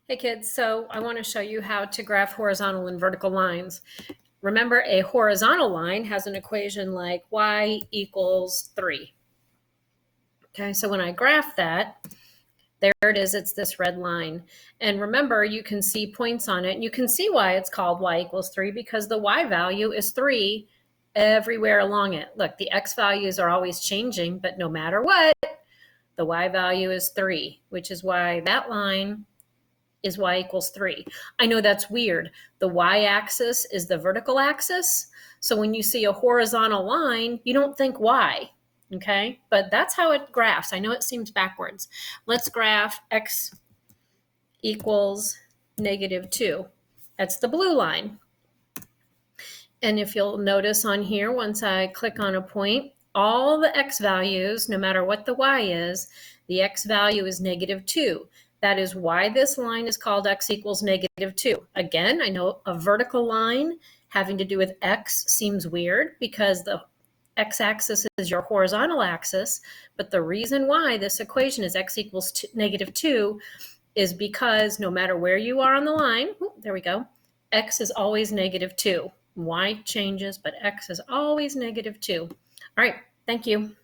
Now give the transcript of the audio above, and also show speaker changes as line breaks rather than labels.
Hey kids, so I want to show you how to graph horizontal and vertical lines. Remember, a horizontal line has an equation like y equals 3. Okay, so when I graph that, there it is, it's this red line. And remember, you can see points on it, and you can see why it's called y equals 3 because the y value is 3 everywhere along it. Look, the x values are always changing, but no matter what, the y value is 3, which is why that line is y equals 3. I know that's weird. The y-axis is the vertical axis. So when you see a horizontal line, you don't think y, okay? But that's how it graphs. I know it seems backwards. Let's graph x equals -2. That's the blue line. And if you'll notice on here, once I click on a point, all the x values, no matter what the y is, the x value is -2. That is why this line is called x equals -2. Again, I know a vertical line having to do with x seems weird because the x-axis is your horizontal axis, but the reason why this equation is x equals -2 is because no matter where you are on the line, there we go, x is always -2. Y changes, but x is always -2. All right, thank you.